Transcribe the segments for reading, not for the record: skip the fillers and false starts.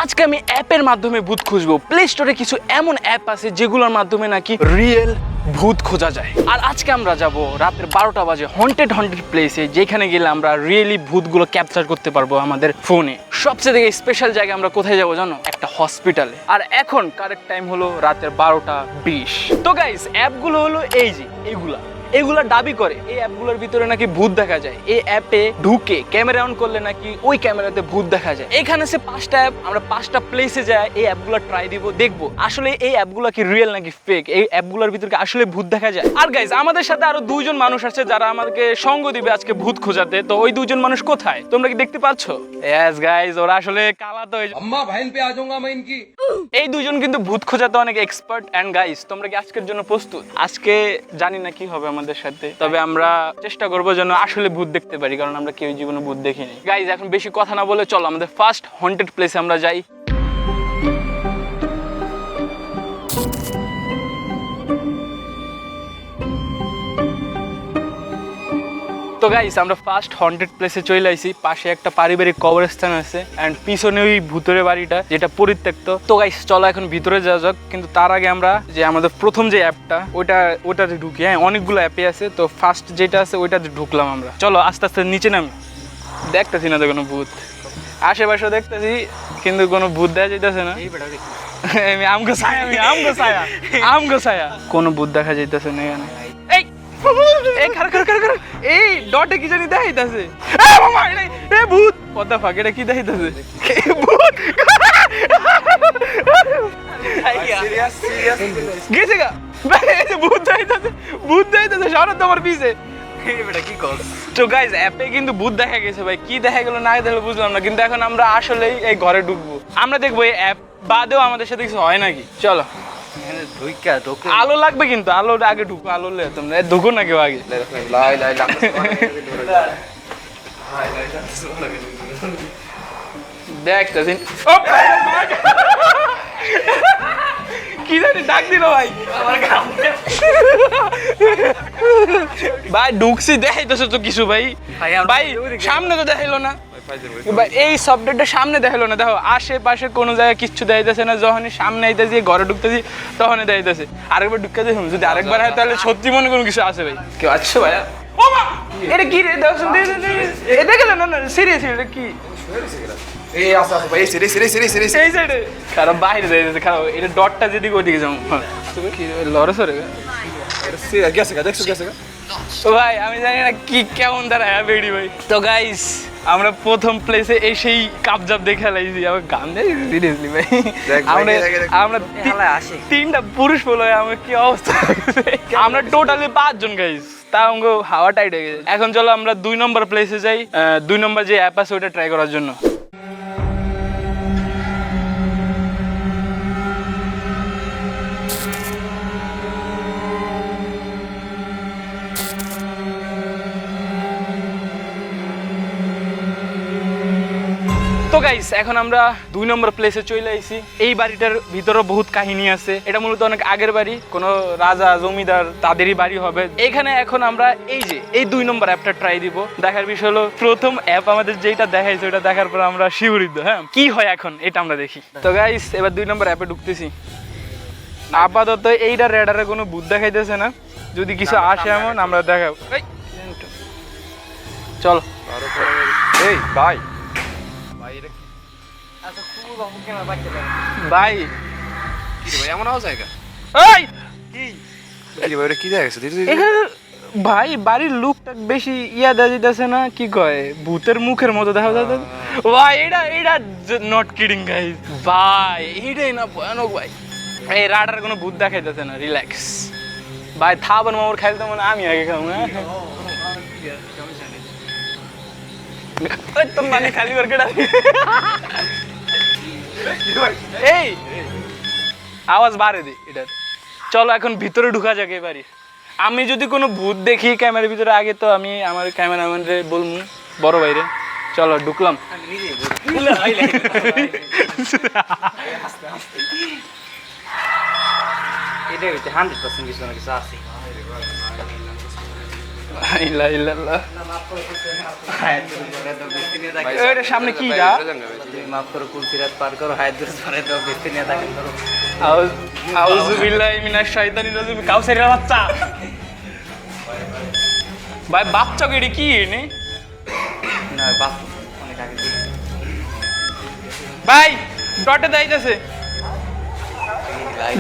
আজকে আমি অ্যাপের মাধ্যমে ভূত খুঁজবো। প্লে স্টোরে কিছু এমন অ্যাপ আছে যেগুলোর মাধ্যমে নাকি রিয়েল ভূত খোঁজা যায়। আর আজকে আমরা যাব রাতের 12টা বাজে হন্টেড প্লেসে, যেখানে গেলে আমরা রিয়েলি ভূতগুলো ক্যাপচার করতে পারবো আমাদের ফোনে। সবচেয়ে থেকে স্পেশাল জায়গায় আমরা কোথায় যাবো জানো? একটা হসপিটালে। আর এখন কারেক্ট টাইম হলো রাতের 12টা 20। তো গাইস, অ্যাপগুলো হলো এই যে এগুলা দাবি করে এই অ্যাপগুলোর ভিতরে নাকি ভূত দেখা যায়। এই অ্যাপে ঢুকে ক্যামেরা অন করলে নাকি ওই ক্যামেরাতে ভূত দেখা যায়। এখানে সে 5টা অ্যাপ, আমরা 5টা প্লেসে যাই এই অ্যাপগুলো ট্রাই দিব, দেখবো আসলে এই অ্যাপগুলো কি রিয়েল নাকি ফেক, এই অ্যাপগুলোর ভিতরে আসলে ভূত দেখা যায়। আর গাইস, আমাদের সাথে আরো 2জন মানুষ আছে যারা আমাদেরকে সঙ্গ দিবে আজকে ভূত খোঁজাতে। তো ওই 2জন মানুষ কোথায় তোমরা কি দেখতে পাচ্ছ? ইয়েস গাইস, ওরা আসলে কালা তো अम्मा बहन पे आ जाऊंगा मैं इनकी। এই 2জন কিন্তু ভূত খোঁজাতে অনেক এক্সপার্ট। এন্ড গাইস, তোমরা কি আজকের জন্য প্রস্তুত? আজকে জানি না কি হবে আমাদের সাথে, তবে আমরা চেষ্টা করবো যেন আসলে ভূত দেখতে পারি, কারণ আমরা কেউ জীবনে ভূত দেখিনি। গাইস, এখন বেশি কথা না বলে চলো আমাদের ফার্স্ট হন্টেড প্লেসে আমরা যাই। তো গাইস, আমরা ফার্স্ট হন্টেড প্লেসে চলে আইছি। পাশে একটা পারিবারিক কবরস্থান আছে এন্ড পিছনে ওই ভূতের বাড়িটা যেটা পরিত্যক্ত। তো গাইস, চলো এখন ভিতরে যাওয়া যাক। কিন্তু তার আগে আমরা যে আমাদের প্রথম যে অ্যাপটা ওটাতে ঢুকি। হ্যাঁ, অনেকগুলো অ্যাপে আছে, তো ফার্স্ট যেটা আছে ওইটাতে ঢুকলাম আমরা। চলো আস্তে আস্তে নিচে নামি। দেখতেছি না তো কোনো ভূত, আশেপাশে দেখতেছি কিন্তু কোনো ভূত দেখা যাইতেছে না। আমগো ছায়া কোনো ভূত দেখা যাইতেছে না এখানে। এই ডটে কি জানি দেখাইতাছে। ভূত পদ্মা ফাঁক, এটা কি দেখাইতাছে? গেছে গা ভূত দেখাইতাছে সামনে তোমার পিছে। তো গাইস, অ্যাপে কিন্তু ভূত দেখা গেছে ভাই। কি দেখা গেল না দেখলো বুঝলাম না, কিন্তু এখন আমরা আসলেই এই ঘরে ঢুকবো। আমরা দেখবো এই অ্যাপ বাদেও আমাদের সাথে কিছু হয় নাকি। চলো, আলো লাগবে কিন্তু আলো আগে ঢুকো। আলো তোমরা ঢুকো না কেউ আগে। দেখতেছি কি জানি ডাক দিল ভাই। ভাই ঢুকছি, দেখাইতেছো তো কিছু ভাই। ভাই সামনে তো দেখাইলো না ভাই, এই সফটওয়্যারটা সামনে দেখালো না। দেখো আশেপাশে কোনো জায়গায় কিচ্ছু দেখাইতেছে না। যখনই সামনে আইতেছি ঘরে ঢুকতেছি তখনই দেখাইতেছে। আরেকবার ঢুকতে দেখুন, যদি আরেকবার হয় তাহলে সত্যি মনে কোনো কিছু আছে ভাই। কেউ আছে ভাই? এটা কি রে? এটা গেল না সিরিয়াস, এটা কি? খারাপ বাইরে যাইতেছে, খারাপ। এটা ডটটা যেদিকে ওইদিকে যাও। তুমি কি লড়ে সরে ভাই? আমি জানি না কি কেমন দাঁড়ায় বেড়ি ভাই। তো গাইস, আমরা প্রথম প্লেসে এসেই কাপজাপ দেখে লাইছি। আমার গান দেয় সিরিয়াসলি ভাই। আমরা 3টা পুরুষ বলে আমার কি অবস্থা। আমরা টোটালি 5 জন গাইস, তা আমাকে হাওয়া টাইট হয়ে গেছে। এখন চলো আমরা 2 নম্বর প্লেসে যাই। 2 নম্বর যে অ্যাপ আছে ওটা ট্রাই করার জন্য। তো গাইস, এখন আমরা 2 নম্বর প্লেসে চলে আইছি। এই বাড়িটার ভিতরে বহুত কাহিনী আছে। এটা মূলত অনেক আগের বাড়ি, কোনো রাজা জমিদার তাদেরই বাড়ি হবে এখানে। এখন আমরা এই 2 নম্বর অ্যাপটা ট্রাই দিব। দেখার বিষয় হলো প্রথম অ্যাপ আমাদের যেটা দেখাইছে ওটা দেখার পর আমরা শিহরিত। হ্যাঁ, কি হয় এখন এটা আমরা দেখি। তো গাইস, এবার 2 নম্বর অ্যাপে ঢুকতেছি। আপাতত এইটা রেডারে কোনো ভূত দেখাইতেছে না। যদি কিছু আসে এমন আমরা দেখাবো। চলো এই ভাই ভাই এমন আওয়াজ জায়গা কি দেখা গেছে? ভাই বাড়ির লুকটা বেশি ইয়া দেখা যাইতেছে না? কি কয়, ভূতের মুখের মতো দেখা যাচ্ছে ভাই। এটা নট কিডিং গাইস ভাই, এইটাই না ভয়ানক ভাই। এই রাডার কোনো ভূত দেখাইতেছে না। রিল্যাক্স ভাই, থাবন মামুর খাইতে মনে আমি আগে খাবো না। তোর মানে খালি মার্কেট এই আওয়াজ বাড়ে দি এটার। চলো এখন ভিতরে ঢুকা যাক এবারে। আমি যদি কোনো ভূত দেখি ক্যামেরার ভিতরে, আগে তো আমি আমার ক্যামেরাম্যানরে বলবো বড় ভাইরে। চলো ঢুকলাম। ইল্লা ইল্লাল্লাহ। ভাই, এটা সামনে কি ভাই, যা এটা জান না, ভাই। মাফ করো কুলসিরাত পার করো হায়াত দূর ধরে তো বেশি নিয়ে থাকেন করো আউযু বিল্লাহি মিনাশ শাইতানির রাজিম। কাউসারের বাচ্চা ভাই, বাচ্চা কেডি কি নে না বাপ অনেক আগে ভাই? ডটে দেইতাছে,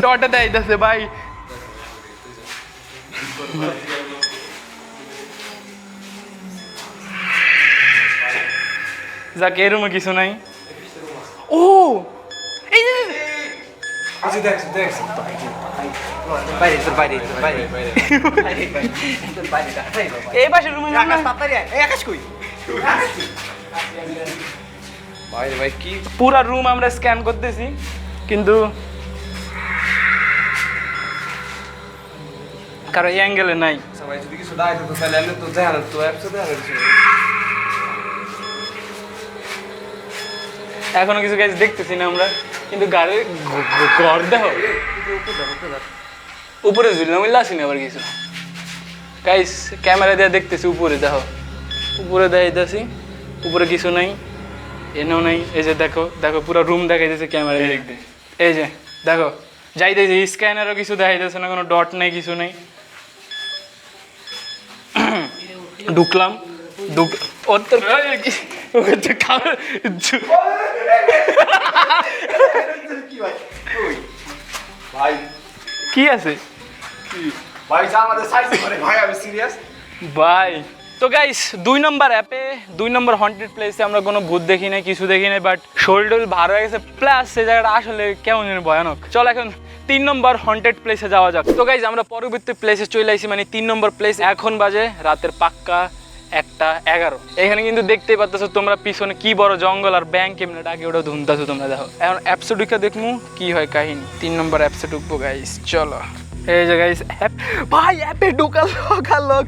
ডটে দেইতাছে ভাই। যাক, এরমও কিছু নাই। ও এই যে বাইরে তোর বাইরে তোর বাইরে তোর বাইরে এই পাশের রুমে যান না? তাড়াতাড়ি আয় এই আকাশ কই ভাই ভাই কি পুরা রুম আমরা স্ক্যান করতেছি কিন্তু কারো এই অ্যাঙ্গেলে নাই। সবাই যদি কিছু দায় তো তাহলে আমি তো জান তো অ্যাপসে দেন এখনো কিছু গাছ দেখতেছি না আমরা, কিন্তু গাড়ির ঘর দেখো উপরে ঝুললাম আসি না আবার কিছু। গাইস ক্যামেরা দিয়ে দেখতেছি উপরে দেখো, উপরে দেখাইতেছি উপরে কিছু নাই, এনেও নাই। এই যে দেখো দেখো পুরো রুম দেখাইতেছে ক্যামেরা দেখতে। এই যে দেখো যাইতেছে, স্ক্যানারও কিছু দেখাইতেছে না, কোনো ডট নাই কিছু নাই। ঢুকলাম ওর তো ভাই কি আছে ভাই যা আমাদের সাইজ করে ভাই আমি সিরিয়াস ভাই? তো গাইস 2 নম্বর অ্যাপে 2 নম্বর হন্টেড প্লেসে আমরা কোনো ভূত দেখি নাই, কিছু দেখি নাই, বাট শরীর টরীর ভার হয়ে গেছে, প্লাস সেই জায়গাটা আসলে কেমন যেন ভয়ানক। চল এখন 3 নম্বর হন্টেড প্লেসে যাওয়া যাক। তো গাইস আমরা পরবর্তী প্লেসে চলে আসি, মানে 3 নম্বর প্লেস। এখন বাজে রাতের পাক্কা 1:11। এখানে কিন্তু দেখতেই পাচ্ছ তোমরা পিছনে কি বড় জঙ্গল আর ব্যাংক কেমনে ডাকে ওটা ধুনতাছো তোমরা। দেখো এখন অ্যাপসে ঢুকে দেখমু কি হয় কাহিনী। 3 নম্বর অ্যাপসে ঢুকবো গাইস, চলো। এই যে গাইস অ্যাপ, ভাই অ্যাপে ঢোকার লোক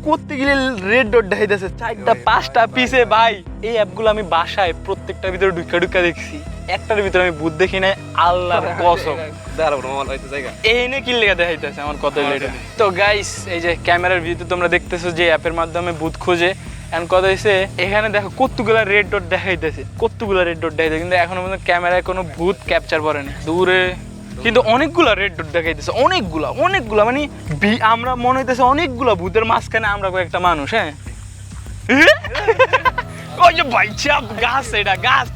করতে গেলে রেড ডট দেখাইতেছে 4টা 5টা পিছে। ভাই এই অ্যাপগুলো আমি বাসায় প্রত্যেকটার ভিতরে ঢুকা দেখছি, একটার ভিতরে আমি ভূত দেখি নাই, আল্লাহর কসম। দাঁড়াবো না আমার হয়তো জায়গা এই নে কি লেগে দেখাইতেছে আমার কত লেট। তো গাইস এই যে ক্যামেরার ভিতরে তোমরা দেখতেছো যে অ্যাপের মাধ্যমে ভূত খোঁজে, এন্ড কথা হইছে এখানে দেখো কতগুলা রেড ডট দেখাইতেছে, কতগুলা রেড ডট দেখাইতেছে, কিন্তু এখনো পর্যন্ত ক্যামেরায় কোনো ভূত ক্যাপচার করেনি দূরে, কিন্তু অনেকগুলা রেড ডট দেখাইতেছে, অনেকগুলা মানে আমরা মনে হইতেছে অনেকগুলা ভূতের মাঝখানে আমরা কয়েকটা মানুষ। হ্যাঁ ওই যে ভাই চাপ গাছ, এটা গাছ।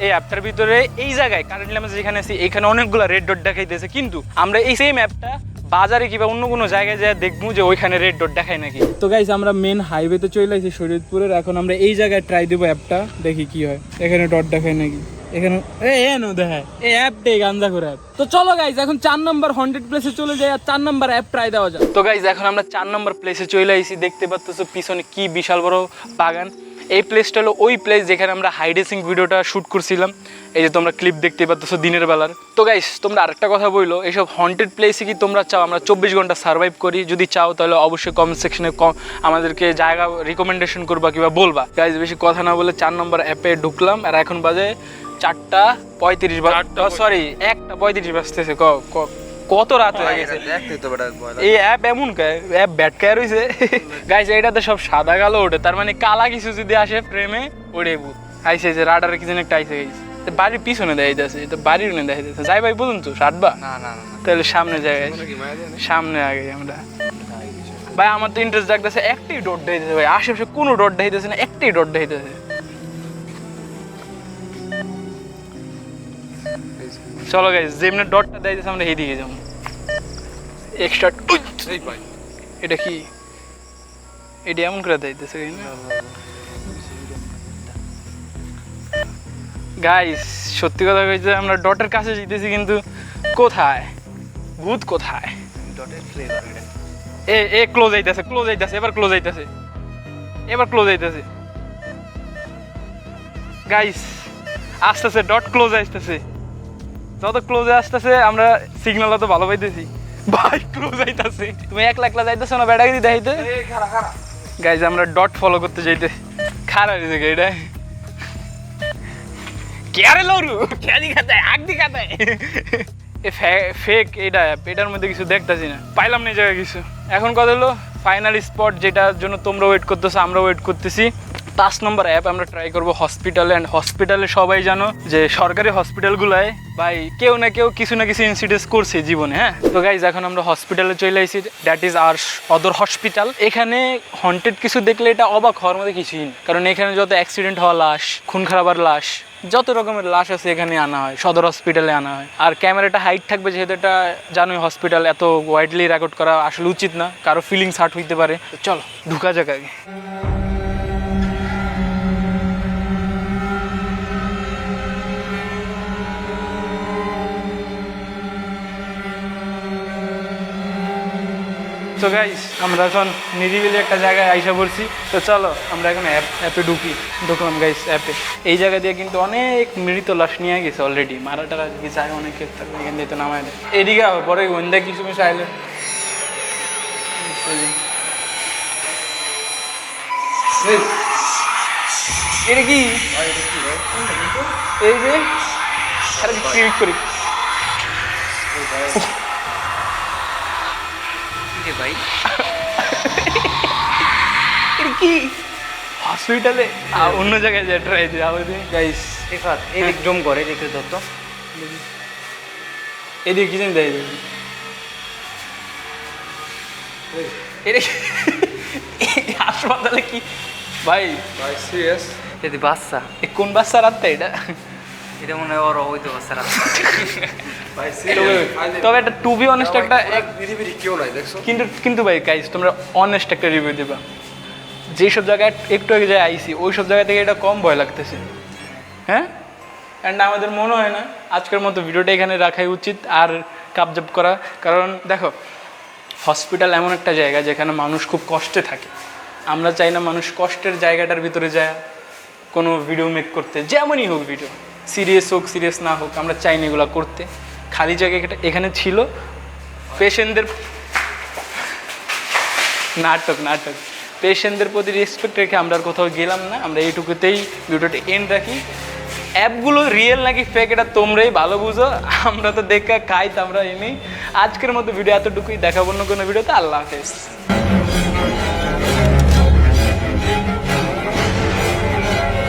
এই অ্যাপটার ভিতরে এই জায়গায় কারেন্টলি আমরা যেখানে আছি এখানে অনেকগুলা রেড ডট দেখাইতেছে, কিন্তু আমরা এই সেম অ্যাপটা বাজারে কিংবা অন্য কোনো জায়গায় যায় দেখবো যে ওইখানে রেড ডট দেখায় নাকি। তো গাইস আমরা মেন হাইওয়েতে চলে আসি শরীয়তপুরের, এখন আমরা এই জায়গায় ট্রাই দেবো অ্যাপটা, দেখি কি হয়, এখানে ডট দেখায় নাকি। এখানে দেখায় এই অ্যাপটাই গান্দা করে অ্যাপ। তো চলো গাইস এখন 4 নম্বর হন্টেড প্লেসে চলে যাই আর 4 নম্বর অ্যাপ ট্রাই দেওয়া যায়। তো গাইস এখন আমরা 4 নম্বর প্লেসে চলে আইছি, দেখতে পাচ্ছো পিছনে কি বিশাল বড় বাগান। এই প্লেসটা হলো ওই প্লেস যেখানে আমরা হাইডেসিং ভিডিওটা শ্যুট করছিলাম, এই যে তোমরা ক্লিপ দেখতে পাচ্ছ দিনের বেলার। তো গাইস তোমরা আরেকটা কথা বললো, এইসব হন্টেড প্লেসে কি তোমরা চাও আমরা 24 ঘন্টা সার্ভাইভ করি? যদি চাও তাহলে অবশ্যই কমেন্ট সেকশনে আমাদেরকে জায়গা রিকমেন্ডেশন করবা কিংবা বলবা। গাইস বেশি কথা না বলে 4 নম্বর অ্যাপে ঢুকলাম, আর এখন বাজে 4:35, সরি 1:35 বাজতেছে। কত রাত হয়ে গেছে, দেখতে তো বড় এই অ্যাপ এমন অ্যাপ ব্যাট কায় রইছে। গাইস এইটাতে সব সাদা কালো ওঠে, তার মানে কালা কিছু যদি আসে ফ্রেমে ওরে ভূত আইছে, যে রাডারে কিছু একটা আইছে। গাইস বাড়ির পিছনে দেখাইতেছে, তো বাড়ির উনি দেখাইতেছে। যাই ভাই বলুন তো সাটবা না না না তাহলে সামনে জায়গায় কি মায়া দেন সামনে আগে আমরা। ভাই আমার তো ইন্টারেস্ট জাগতেছে, একটাই ডট দেখাইতেছে ভাই, আশেপাশে কোনো ডট দেখাইতেছে না, একটাই ডট দেখাইতেছে। চলো গাইস যেমনি ডটটা দেখাইতেছে আমরা এইদিকে যাবো এক্সট্রা। এই ভাই এটা কি, এটা এমন করে দেখাইতেছে গাইস। সত্যি কথা কইতে আমরা ডটের কাছে যেতেছি, কিন্তু কোথায় ভূত কোথায়? ডটের ফ্লেভার এটা এ ক্লোজ আইতাছে, এবার ক্লোজ আইতাছে গাইস। আসতেছে ডট ক্লোজ আসতেছে, যত ক্লোজে আসতেছে আমরা সিগন্যাল তো ভালো পাইতেছি। ভাই ক্লোজ আইতাছে, তুমি একলা যাইতেছো না ব্যাটারি দেখাইতে? এই খারা খারা গাইস আমরা ডট ফলো করতে যাইতে খারাপ হয়েছে গাড়িটা। কে আরে লরু কে দিখাতে আগ দিখাতে ফেক এটা অ্যাপ, এটার মধ্যে কিছু দেখতেছি না, পাইলাম না এই জায়গায় কিছু। এখন কথা হলো ফাইনাল স্পট যেটার জন্য তোমরা ওয়েট করতেছো, আমরা ওয়েট করতেছি। 5 নম্বর অ্যাপ আমরা ট্রাই করবো হসপিটালে। অ্যান্ড হসপিটালে সবাই জানো যে সরকারি হসপিটালগুলোয় ভাই কেউ না কেউ কিছু না কিছু ইনসিডেন্স করছে জীবনে। হ্যাঁ, তো গাইজ এখন আমরা হসপিটালে চলে আসি, that is our other hospital. এখানে হন্টেড কিছু দেখলে এটা অবাক হওয়ার মধ্যে কিছুই নেই, কারণ এখানে যত অ্যাক্সিডেন্ট হওয়া লাশ, খুন খারাপের লাশ, যত রকমের লাশ আছে এখানে আনা হয়, সদর হসপিটালে আনা হয়। আর ক্যামেরাটা হাইট থাকবে যেহেতু এটা জানোই হসপিটাল, এত ওয়াইডলি রেকর্ড করা আসলে উচিত না, কারো ফিলিংস হার্ট হইতে পারে। তো চলো ঢুকা যাক আগে। তো গাইস আমরা এখন নিরিবিলি একটা জায়গায় আইসা পড়ছি। তো চলো আমরা এখন অ্যাপে ঢুকলাম গাইস অ্যাপে। এই জায়গা দিয়ে কিন্তু অনেক মৃত লাশ নিয়ে গেছে অলরেডি, মারাটারা কি চায় অনেকে, এখান দিয়ে তো নামায় দেয়। এদিকে আবার পরে ওইন্দা কিছু কিছু আইলে এটা কি এই যে ক্লিক করি ভাই এটা কি হসপিটালে অন্য জায়গায় যা ট্রাই দিই গাইস। রিফাত এদিক জুম করে দেখে ধরতো, এদিকে কি জানি দেয় এটা হাসপাতালে কি ভাই? ভাই সিরিয়াস যদি বাচ্চা, কোন বাচ্চার আত্মা এটা? এটা মনে হয় ওর হয়তো বাচ্চারা। ভাই তবে একটা টু বি অনেস্ট একটা বিড়ি কেউ নাই দেখছো। কিন্তু ভাই গাইস তোমরা অনেস্ট একটা রিভিউ দিবা। যেসব জায়গায় একটু আগে যায় আইসি ওই সব জায়গা থেকে এটা কম ভয় লাগতেছে। হ্যাঁ, অ্যান্ড আমাদের মনে হয় না আজকের মতো ভিডিওটা এখানে রাখাই উচিত আর কাবজাব করা। কারণ দেখো হসপিটাল এমন একটা জায়গা যেখানে মানুষ খুব কষ্টে থাকে। আমরা চাই না মানুষ কষ্টের জায়গাটার ভিতরে যায় কোনো ভিডিও মেক করতে, যেমনই হোক ভিডিও, সিরিয়াস হোক সিরিয়াস না হোক, আমরা চাই না এগুলো করতে। খালি জায়গাটা এখানে ছিল পেশেন্টদের নাটক পেশেন্টদের প্রতি রেসপেক্ট রেখে আমরা আর কোথাও গেলাম না। আমরা এইটুকুতেই ভিডিওটা এন্ড রাখি। অ্যাপগুলো রিয়েল নাকি ফেক এটা তোমরাই ভালো বুঝো, আমরা তো দেখা খাই তো আমরা এনেই। আজকের মতো ভিডিও এতটুকুই, দেখাবো অন্য কোনো ভিডিওতে। আল্লাহ হাফেজ।